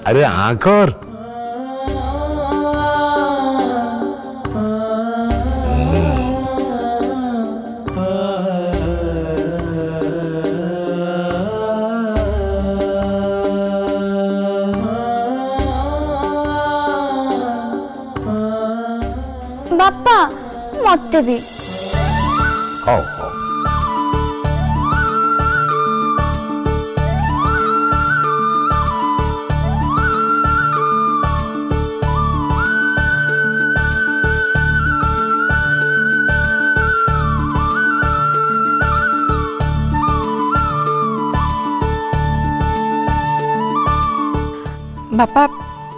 अरे आकर बापा मत भी हाँ बापा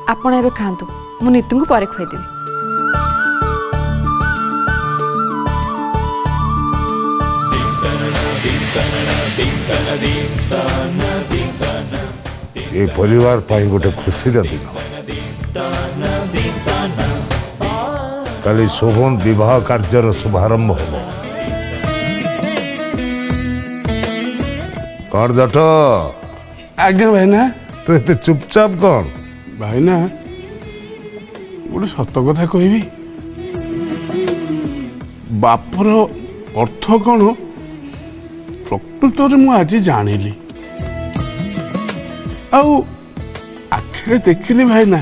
आपण एबे खातु मु नीतू को परे खुआदेवी। ये परिवार पाई गोटे खुशी दिन काली शोभन विवाह कार्यर शुभारंभ हो कौन जट आज्ञा भाईना तू एते चुपचाप कौन भाईना गोटे सत कथा कहबी बापर अर्थ कौन प्रकृत में आज जानिली आखिरे देखिली भाईना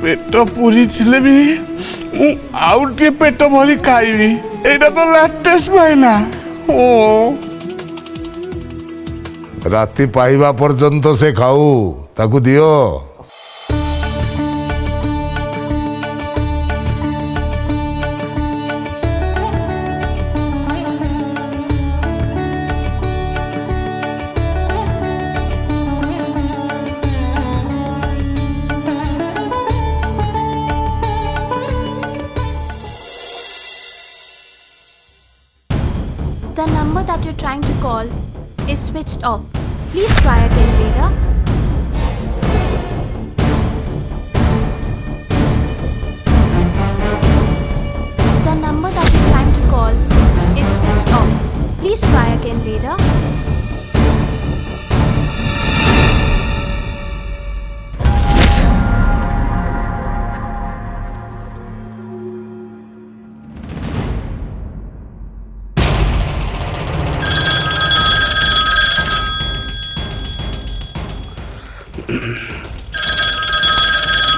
पेट पूरी छिले भी आउ टे पेट भरी खाइबी एटा तो लेटेस्ट भाईना ओ राति पाइबा पर्यंत से खाऊ ताकू दियो The number that you're trying to call is switched off. Please try again later. The number that you're trying to call is switched off. Please try again later.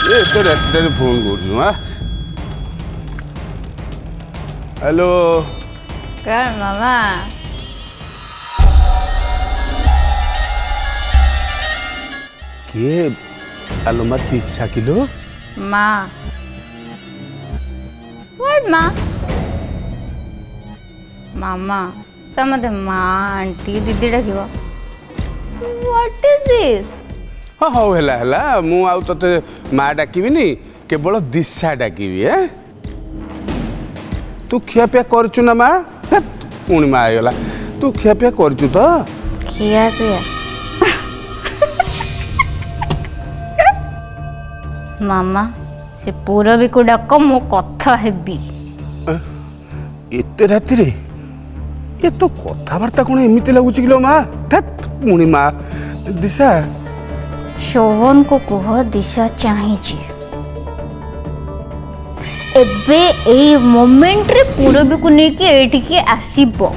ये रात फोन कर हेलो कर मामा किए आलुमा 30 किलो माँ what माँ मामा तो मते माँ आंटी दीदी डाक व्हाट इज दिस हाँ हौ है मु आउ तते माँ डाकिबिनी केवल दिशा डाकिबी है तू खियापिया करचु ना माँ पुणी माँ आईगला तू खियापिया करचु तो खिया पिया मामा से पूरबी को डाक मो कथा हेबी एते राति रे ये तो कथबार्ता कौन एमती लगुच कि माँ पुणी माँ दिशा शोभन को कह दिशा चाहिए एबे ए मोमेंट रे पूरबी को लेके एठिके आसीबो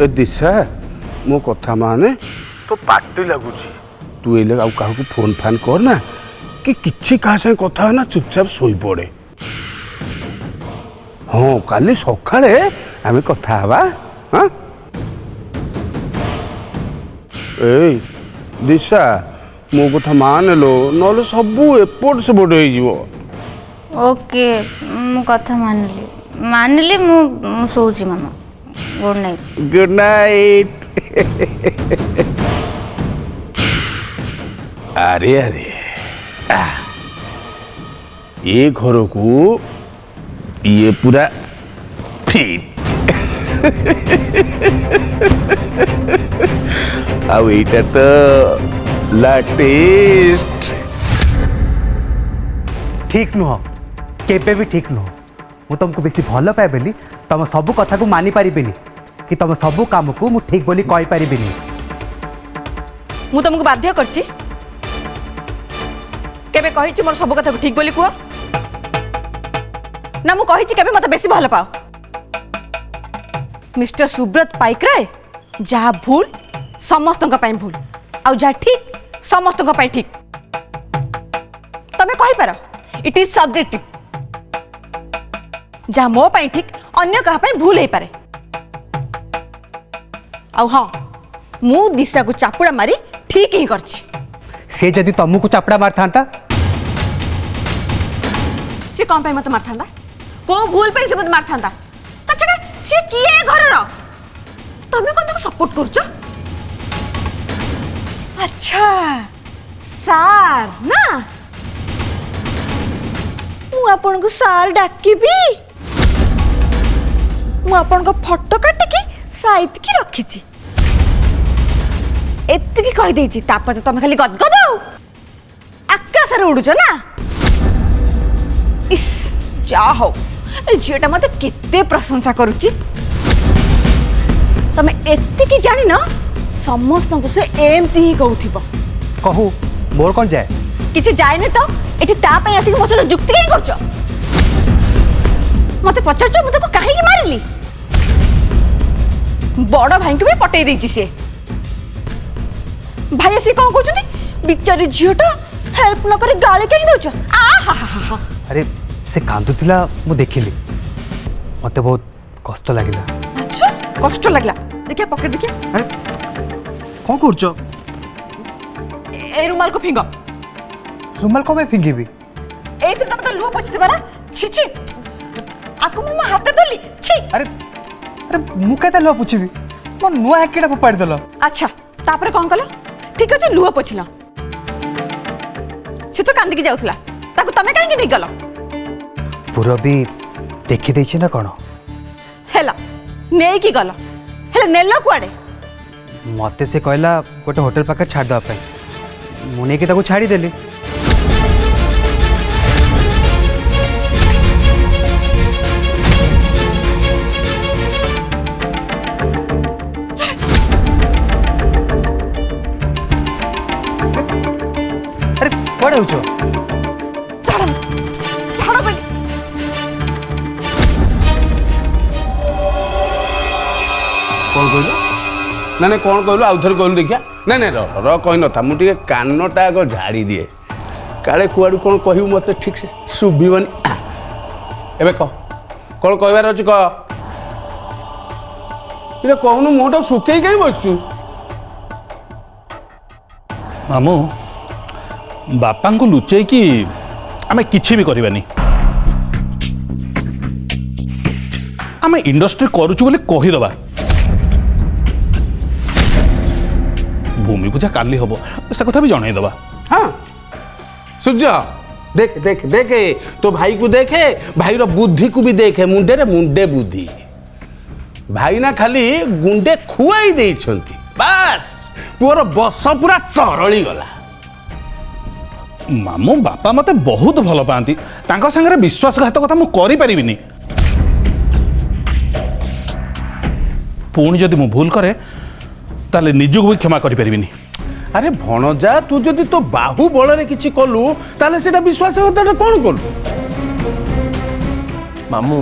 ए दिशा मो कथा माने तो पार्टी लगुच तू एले आउ काहू को फोन फान कर ना कि किछि कहा से कथा है ना चुपचाप सोई पड़े हाँ काली सकाळे आमे कथा हवा हाँ ए दिशा मो कथा मान लो नले सबू एपट सेपट हो ओके मु कथा मानली मु सोची मामा गुड नाइट गुड नाइट अरे अरे ये घर को ये पूरा फिट अब एटा तो लेटेस्ट ठीक नुह केबे भी ठीक नुह मु तुमको बेसी भल पाए बोली तुम सब कथा को मानि पारिबिनी कि तुम सब काम को मु ठीक बोली कहि पारिबिनी। मु तुमको बाध्य करची केबे कहिची मोर सब कथा ठीक बोली कुआ ना मु कहिची केबे मते बेसी भल पाओ। मिस्टर सुब्रत पाइकराय जहाँ भूल समस्त भूल आउ जहाँ ठीक समस्त ठीक तमें कही पार इट इज सब्जेक्टिव जहाँ मो पाई ठीक अन्य कहा भूल हो पारे। आउ हाँ मु दिशा को चापुड़ा मारी ठीक ही करछि। से जदि तुमको चापड़ा मार था सी कौन पे मत मार था को भूल पे से मत मार था छड़ा सी किए घर तमें कौन सपोर्ट करुच। अच्छा सार ना मु आपन को सार डाकिबी मु आपन को फोटो काटिकी साइड की रखिची एतिकी कहि देछि तापर तो तमे खाली गदगद आकाश रे उडुछ ना। इस जा हो ए झीटा मते केते प्रशंसा करूची तमे एतिकी जानि न समस्त को से एमती ही कहूथिबो। कहू मोर कौन जाए किछि जाय ने तो एठी ता पय आसी मो सहित जुक्ति काई करछ मते पचारछ मते को काहे की मारिली बड़ भाई को भी पटई देछि से भाई आसी कोन कहउछथि बिचारी झियोटा हेल्प न करे गाली काई दउछ आ हा हा हा। अरे से कांदुतिला मु देखिली मते बहुत कष्ट लागिला। अच्छा कष्ट लागला देखिया पॉकेट देखिया अरे कौन करछ ए रुमाल को फिंगो रुमाल को मैं फिंगीबी एथि तमे तो लुह पोछिते बारा छी छी आको मो हाथे धोली छी। अरे अरे मु केते लो पुछिबी मो नुआ हाकेडा पपाड़ देलो। अच्छा तापर कोन कलो ठीक अछि लुह पोछिला से तो कांदी की जाउथला ताको तमे काहे नहीं गलो पूरबी देखि दैछि ना कोन हेला नेई की गलो हेला नेलो कुआडे मते से कहला गोटे होटल पाखे छाड़ दवा पाई मु नेकी ताको छाड़ी देली। अरे कौन हो छो झाड़ झाड़ बनी कौन कहलु ना ना कौन कहलु आउ थरे कहलु देखिया ना ना र कहि न था मु टिके कानटा आग झाड़ी दिए काले कुआडू कौन कहू मते ठीक से सुबिवनी एबे कह कौन कहबार अछि कह इरे कहनु मोटा सुकेई काई बसचू मामू बापा को लुचे कि आमे किछि भी करबानी आमे इंडस्ट्री करूछु बोले कहि दबा भूमि पूजा काली हबो से कथा भी जणाई दबा। हाँ सूर्य देख देख देखे तो भाई को देखे भाई रो बुद्धि को भी देखे मुंडे रे मुंडे बुद्धि भाई ना खाली गुंडे खुआई देइछंती बस पुअर बस पूरा तरली गला। मामू बापा मते बहुत भल पाती तांको संगे विश्वासघातकता मु करि परिबिनी पुणी जदि मु भूल करे ताले निजको भी क्षमा करि परिबिनी। अरे भणजा तू जदि तो बाहु बଳରେ କିଛି କଲୁ ତାହେଲେ ସେଟା ବିଶ୍ୱାସଘାତକତା କଣ କଲୁ मामू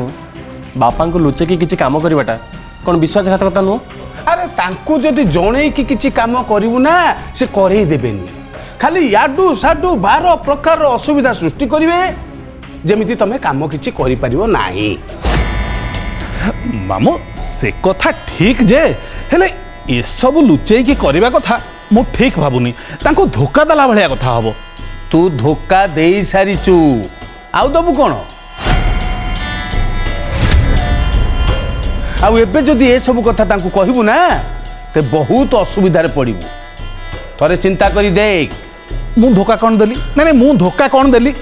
बापा को लुचेकी किसी काम करवाटा कौन विश्वासघातकता नुह। अरे तांकु जदि जणेई कि किछि काम करिवु ना से करई देबेनी खाली याडू साडू 12 प्रकार असुविधा सृष्टि करिवे जेमिति तमे काम किछि करि परिवो नाही। मामू से कथा ठीक जे हेले ए सब लुचेकी करबा कथा मु ठीक भाबुनी तांको धोखा दला भलिया कथा हबो। तू धोखा देई सारिचू आउ दबु कोन आउ एबे जदि ए सब कथा तांकु कहिबु ना ते बहुत असुविधा रे पड़िबु थरे चिंता करी देख मु धोखा कौन देली ना मु धोखा कौन देली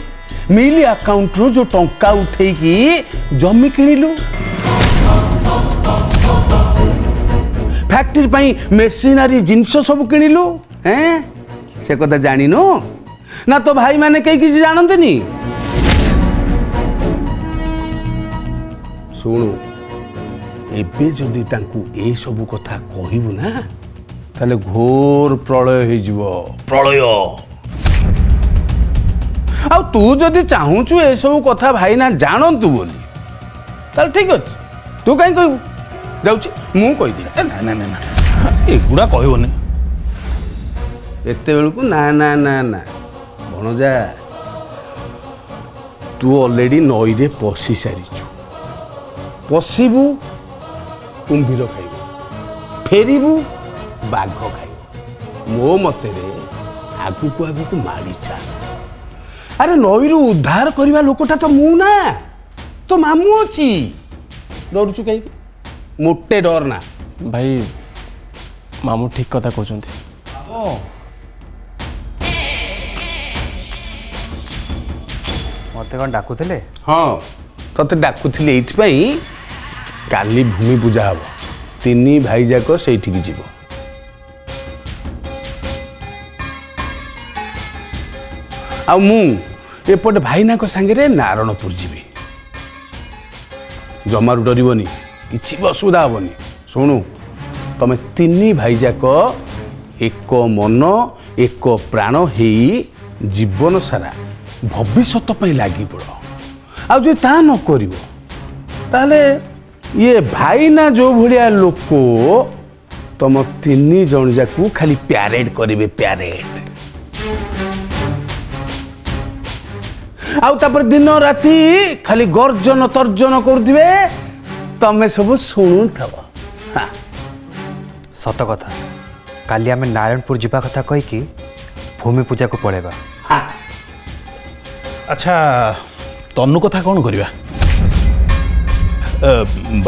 मिली अकाउंट रो जो टंका उठेई की जमी किनिलु फैक्ट्री पाई मेसिनरी जिनस सब किनिलु हैं से कथा जानिनो ना तो भाई माने कई किसी जानते नी ଶୁଣୁ ଏବେ ଯଦି ତାଙ୍କୁ ଏ ସବୁ କଥା କହିବୁ ନା ତାହେଲେ ଘୋର ପ୍ରଳୟ ହେଇଯିବ ପ୍ରଳୟ। ଆଉ ତୁ ଯଦି ଚାହୁଁଛୁ ଏସବୁ କଥା ଭାଇନା ଜାଣନ୍ତୁ ବୋଲି ତାହେଲେ ଠିକ ଅଛି, ତୁ କାହିଁ କହିବୁ? ଯାଉଛି ମୁଁ କହିଦିଏ। ନା ନା ନା ଏଗୁଡ଼ା କହିବନି। ଏତେବେଳକୁ ନା ନା ନା ନା ଭଣଜା, ତୁ ଅଲରେଡ଼ି ନଈରେ ପଶି ସାରିଛୁ। ପଶିବୁ କୁମ୍ଭୀର ଖାଇବ, ଫେରିବୁ ବାଘ ଖାଇବ। ମୋ ମତରେ ଆଗକୁ ଆଗକୁ ମାଡ଼ି ଚାଲ। ଆରେ ନଈରୁ ଉଦ୍ଧାର କରିବା ଲୋକଟା ତ ମୁଁ ନା, ତୋ ମାମୁଁ ଅଛି। ଡରୁଛୁ କାହିଁକି? ମୋଟେ ଡର ନା। ଭାଇ ମାମୁଁ ଠିକ୍ କଥା କହୁଛନ୍ତି। ମୋତେ କ'ଣ ଡାକୁଥିଲେ? ହଁ ତତେ ଡାକୁଥିଲି ଏଇଥିପାଇଁ, କାଲି ଭୂମି ପୂଜା ହବ। 3 ଭାଇ ଯାକ ସେଇଠିକି ଯିବ। ଆଉ ମୁଁ ଏପଟେ ଭାଇନାଙ୍କ ସାଙ୍ଗରେ ନାରାୟଣପୁର ଯିବି। ଜମାରୁ ଡରିବନି, କିଛି ବି ଅସୁବିଧା ହବନି। ଶୁଣୁ ତମେ 3 ଭାଇ ଯାକ ଏକ ମନ ଏକ ପ୍ରାଣ ହେଇ ଜୀବନ ସାରା ଭବିଷ୍ୟତ ପାଇଁ ଲାଗି ପଡ଼। ଆଉ ଯଦି ତାହା ନ କରିବ ତାହେଲେ ଇଏ ଭାଇନା ଯୋଉ ଭଳିଆ ଲୋକ ତମ 3 ଜଣ ଯାକୁ ଖାଲି ପ୍ୟାରେଡ୍ କରିବେ, ପ୍ୟାରେଡ୍। ଆଉ ତାପରେ ଦିନ ରାତି ଖାଲି ଗର୍ଜନ ତର୍ଜନ କରୁଥିବେ, ତମେ ସବୁ ଶୁଣୁଥବ। ସତ କଥା, କାଲି ଆମେ ନାରାୟଣପୁର ଯିବା କଥା କହିକି ଭୂମି ପୂଜାକୁ ପଳେଇବା। ଆଚ୍ଛା ତନୁ କଥା କ'ଣ କରିବା?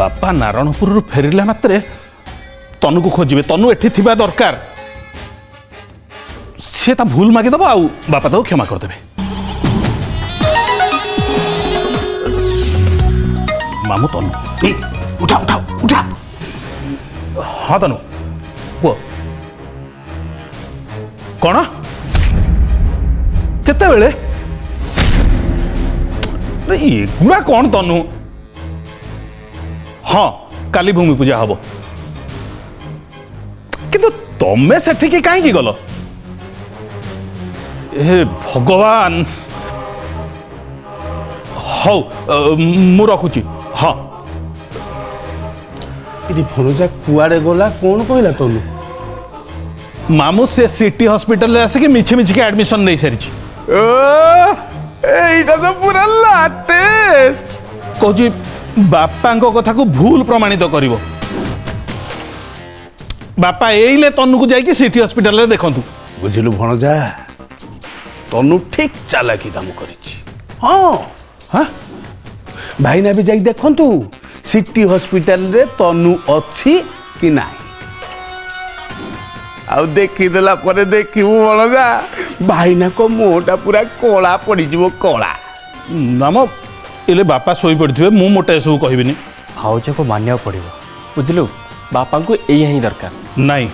ବାପା ନାରାୟଣପୁରରୁ ଫେରିଲା ମାତ୍ରେ ତନୁକୁ ଖୋଜିବେ। ତନୁ ଏଠି ଥିବା ଦରକାର। ସେ ତା ଭୁଲ ମାଗିଦେବ ଆଉ ବାପା ତାକୁ କ୍ଷମା କରିଦେବେ। ମାମୁଁ ତନୁ ଉଠା ଉଠା ଉଠା। ହଁ ତନୁ କୁହ। କ'ଣ? କେତେବେଳେ? ଏଗୁଡ଼ା କ'ଣ ତନୁ? ହଁ କାଲି ଭୂମି ପୂଜା ହବ, କିନ୍ତୁ ତମେ ସେଠିକି କାହିଁକି ଗଲ? ହେ ଭଗବାନ। ହଉ ମୁଁ ରଖୁଛି। ହଁ ଏଠି ଭଣଜା କୁଆଡ଼େ ଗଲା କ'ଣ କହିଲା ତନୁ? ମାମୁଁ ସେ ସିଟି ହସ୍ପିଟାଲରେ ଆସିକି ମିଛି ମିଛିକି ଆଡମିସନ ନେଇ ସାରିଛି। ଏଇଟା ତ ପୁରା ଲାଟେଷ୍ଟ। କହୁଛି ବାପାଙ୍କ କଥାକୁ ଭୁଲ ପ୍ରମାଣିତ କରିବ। ବାପା ଏଇଲେ ତନୁକୁ ଯାଇକି ସିଟି ହସ୍ପିଟାଲରେ ଦେଖନ୍ତୁ। ବୁଝିଲୁ ଭଣଜା, ତନୁ ଠିକ ଚାଲାକି କାମ କରିଛି। ହଁ ହଁ ଭାଇନା ବି ଯାଇକି ଦେଖନ୍ତୁ ସିଟି ହସ୍ପିଟାଲରେ ତନୁ ଅଛି କି ନାହିଁ। ଆଉ ଦେଖିଦେଲା ପରେ ଦେଖିବୁ ଭଣଜା, ଭାଇନାଙ୍କ ମୁହଁଟା ପୁରା କଳା ପଡ଼ିଯିବ, କଳା। ନାମ ଏଲେ ବାପା ଶୋଇପଡ଼ିଥିବେ, ମୁଁ ମୋଟେ ଏସବୁ କହିବିନି। ଭାଉଜକୁ ମାନିବାକୁ ପଡ଼ିବ। ବୁଝିଲୁ ବାପାଙ୍କୁ ଏଇଆ ହିଁ ଦରକାର। ନାଇଁ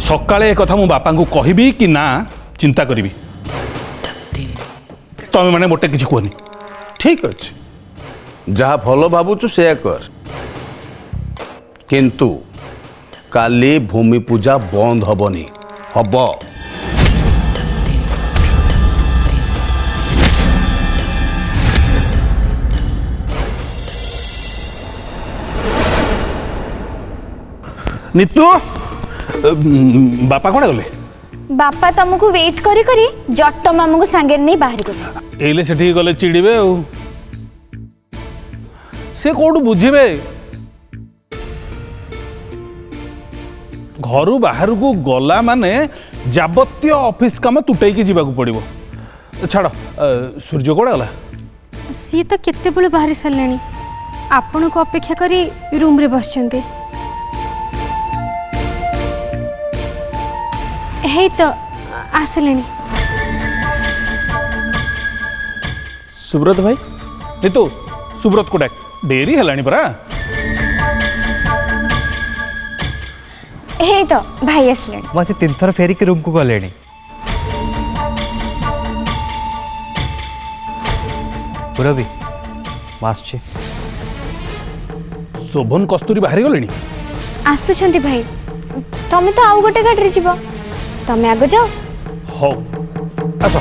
ସକାଳେ ଏ କଥା ମୁଁ ବାପାଙ୍କୁ କହିବି କି ନା ଚିନ୍ତା କରିବି। ତମେ ମାନେ ମୋଟେ କିଛି କୁହନି। ଠିକ ଅଛି, ଯାହା ଭଲ ଭାବୁଛୁ ସେୟା କର, କିନ୍ତୁ କାଲି ଭୂମି ପୂଜା ବନ୍ଦ ହବନି। ହବ। ନିତୁ ବାପା କୁଆଡ଼େ ଗଲେ? ବାପା ତମକୁ ୱେଟ୍ କରି କରି ଜଟ ମାମୁଙ୍କୁ ସାଙ୍ଗରେ ନେଇ ବାହାରି ଗଲେ। ଏଇଲେ ସେଠିକି ଗଲେ ଚିଡ଼ିବେ ଆଉ। ସେ କୋଉଠୁ ବୁଝିବେ? ଘରୁ ବାହାରକୁ ଗଲା ମାନେ ଯାବତୀୟ ଅଫିସ କାମ ତୁଟେଇକି ଯିବାକୁ ପଡ଼ିବ। ଛାଡ଼, ସୂର୍ଯ୍ୟ କୁଆଡ଼େ ଗଲା? ସିଏ ତ କେତେବେଳୁ ବାହାରି ସାରିଲେଣି, ଆପଣଙ୍କୁ ଅପେକ୍ଷା କରି ରୁମ୍ରେ ବସିଛନ୍ତି। ହେଇ ତ ଆସିଲେଣି। ସୁବ୍ରତ ଭାଇ। ନିତୁ ସୁବ୍ରତ କୁ ଡାକ, ଡେରି ହେଲାଣି ପରା। ହେଇ ତ ଭାଇ ଆସିଲେଣି। ମୁଁ ଆସି 3 ଥର ଫେରିକି ରୁମ୍କୁ ଗଲେଣି। ପୁରବି ମୁଁ ଆସୁଛି। शोभन कस्तूरी बाहरी गले आसुचंती भाई तमे तो आउ गोटे गाड़ी जीव तमे आग जाओ हौ आस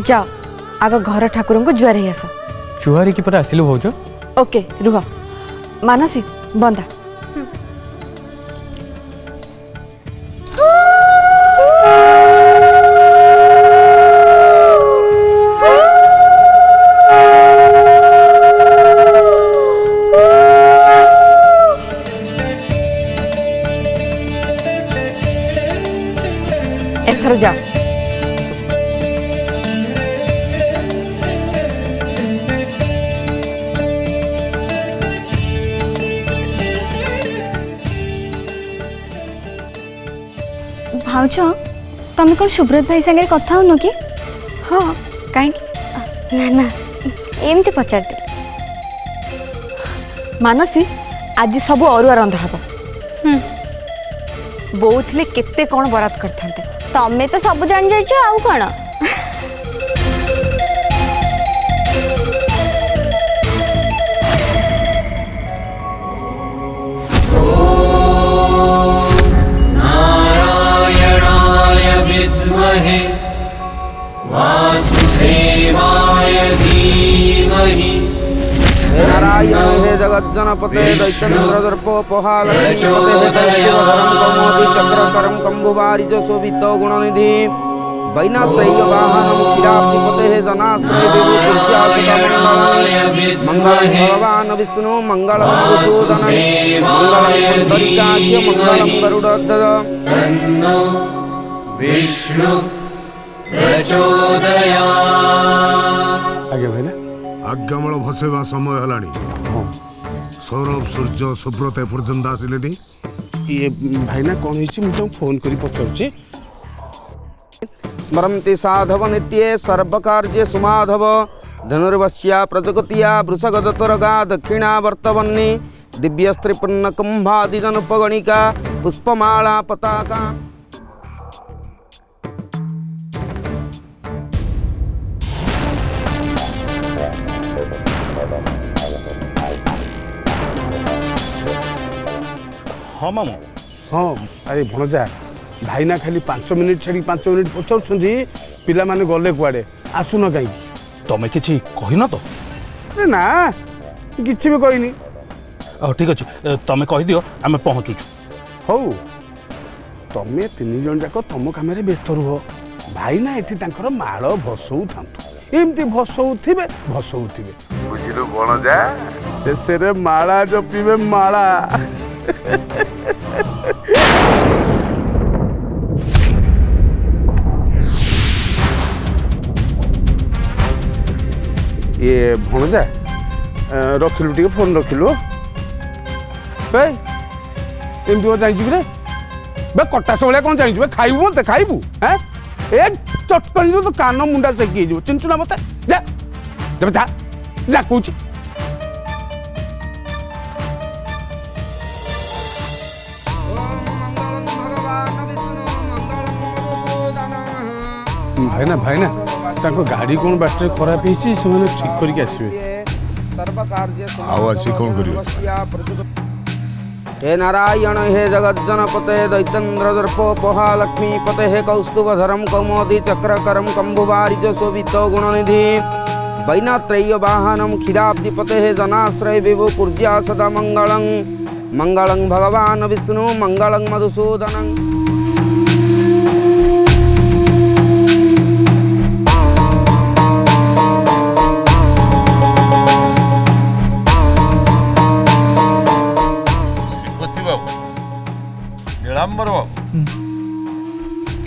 जाओ आग घर ठाकुर को जुआर ही आस चुहारी की पर आसिलु भौज ओके रुह मानसी बंदा एथर जाओ भाउज तमे कौन सुब्रत भाई संगे कथा हो कि हाँ कहीं ना ना एमती पचारते मानसी आज सब अरुआ रंधा हम बोले केते कौन बरात करते तमे तो सब जान जाइछ आउ कौन नारायण हे जगज्जनपते दैत्यन्द्रदर्पोपहालक्ष्मीपते कौस्तुभधरं कौमोदी चक्रकरं कम्बुवारिज शोभितो गुणनिधि वैनात्रय्यवाहनं क्षीराब्धिपते जनाश्रय विभूतिर्जातमङ्गलं मङ्गलं भगवान् विष्णु मङ्गलं मधुसूदनं मङ्गलं पुण्डरीकाख्य मङ्गलं गरुडध्वज तन्नो विष्णु आज्ञा भाई ना आज्ञामल भसेवा समय हलानी सौरभ सूर्य सुब्रत एपर्यंत आसिले ये भाई ना कौन होइछि मुझे फोन करी पचारुछि स्मरन्ति साधव नित्ये सर्वकार्ये सुमाधव धनुर्वश्या प्रजगतिया वृषगजतरगा दक्षिणा वर्तवन्नि दिव्यस्त्रिपन्न कुंभादिजनुपगणिका पुष्पमाला पताका हाँ मामू हाँ अरे भणजा भाई ना खाली 5 मिनिट छाड़ी 5 मिनिट पचारुछंती पिला माने गले कुआडे आसुन कहीं तमें किसी कहन तो अरे ना किछि भी कहनी ठीक अच्छे तमें कहीदियो आम पहुँचुचु हौ तमे 3 जन जाक तुम काम व्यस्त रुह भाई ना एठी तांकर माଳ भसौ थांतु एमती भसौथिबे बुझिलु भणजा शेषरे माला जपिबे माला ये भणजा रखिलु टिके फोन रखिलु बे एमती को जाइछु रे बे कटास भलिया कौन जाइछु बे खाइबु मते खाइबु हैं एक चटकनी तो कान मुंडा सेकी जो चिंचु ना मते जा जब जा कुछ भाई ना ताको गाड़ी कौन बाटे खराब होइछि से माने ठीक करके आसीबे आओ आसी कौन करियो हे नारायण हे जगज्जनपते दैत्यन्द्रदर्पोपहालक्ष्मीपते कौस्तुभधरं कौमोदी चक्रकरं कम्बुवारिज शोभितो गुणनिधि वैनात्रय्यवाहनं क्षीराब्धिपते जनाश्रय विभुपूर्जा सदा मङ्गलं मङ्गलं भगवान् विष्णु मङ्गलं मधुसूदनं नीलांबर बाबू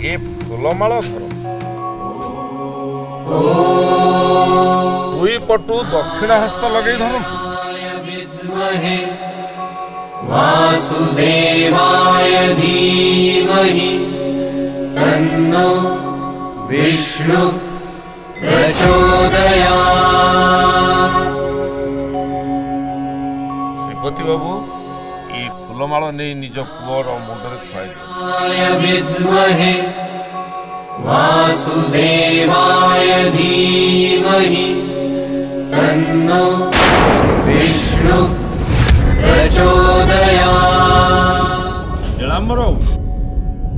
ए फुलमाल धर दुई पटु दक्षिण हस्त लगे धर वासुदेवाय धीमहि तन्नो विष्णु प्रचोदयात्। श्रीपति बाबू ये फूलमाଳ नहीं निज पुअर मुंडरे छुआई विद्महे वासुदेवाय धीमहि तन्नो विष्णु प्रचोदयात्। नीलांबर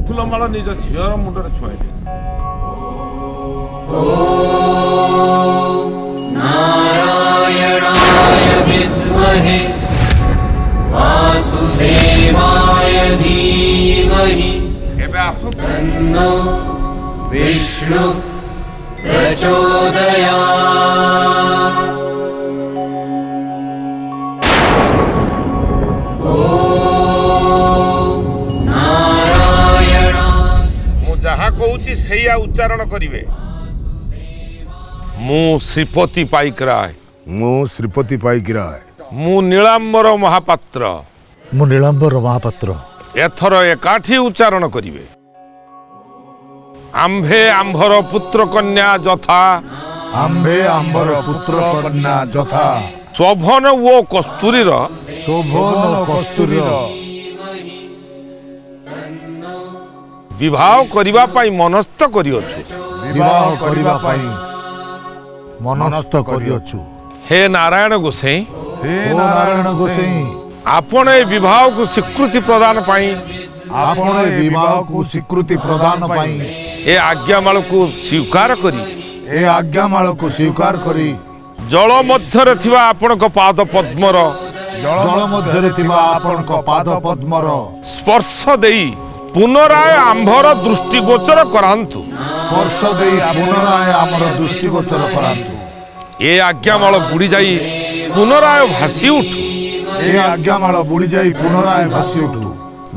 फूलमाଳ निज झीर मुंडरे छुआई नारायणाय विद्महे वासुदेवाय धीमहि तन्नो विष्णु प्रचोदयात्। मु जहा कहूची सैया उच्चारण करिवे। मु श्रीपति पाइकराय ମୁଁ ଶ୍ରୀପତି ପାଇକିରାୟ मु नीलांबर महापात्र ମୁଁ ନୀଳାମ୍ବର ମହାପାତ୍ର एथर एकाठी उच्चारण करिवे। आम्भे आम्भर पुत्र कन्या यथा ଆମ୍ଭେ ଆମ୍ବର ପୁତ୍ର କନ୍ୟା ଯଥା शोभन ओ कस्तूरीर ଶୋଭନ କସ୍ତୁରୀର विवाह करिबा पाई मनस्थ करिଅछु। ବିବାହ କରିବା ପାଇଁ ମନସ୍ଥ କରିଅଛୁ। हे नारायण गोसाई ହେ ନାରାୟଣ ଗୋସାଇଁ आपण ए विवाह को स्वीकृति प्रदान पाई ଆପଣ ଏ ବିବାହକୁ ସ୍ୱୀକୃତି ପ୍ରଦାନ ପାଇଁ ए आज्ञामाଳ को स्वीकार करी ଏ ଆଜ୍ଞାମାଳକୁ ସ୍ୱୀକାର କରି जल मध्यरे थिबा आपणक पाद पद्मर ଜଳ ମଧ୍ୟରେ ଥିବା ଆପଣଙ୍କ ପାଦ ପଦ୍ମର स्पर्श देई पुनराय आंभर दृष्टिगोचर करांतु। ସ୍ପର୍ଶ ଦେଇ ପୁନରାୟ ଆମର ଦୃଷ୍ଟିଗୋଚର କରାନ୍ତୁ। ए आज्ञामाଳ बुड़ी जाई पुनराय भासी उठु। ଏ ଆଜ୍ଞାମାଳ ବୁଡ଼ି ଯାଇ ପୁନରାୟ ଭାସି ଉଠୁ।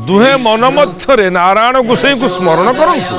दुहे मन मध्यरे नारायण गोसाई को स्मरण करंतु।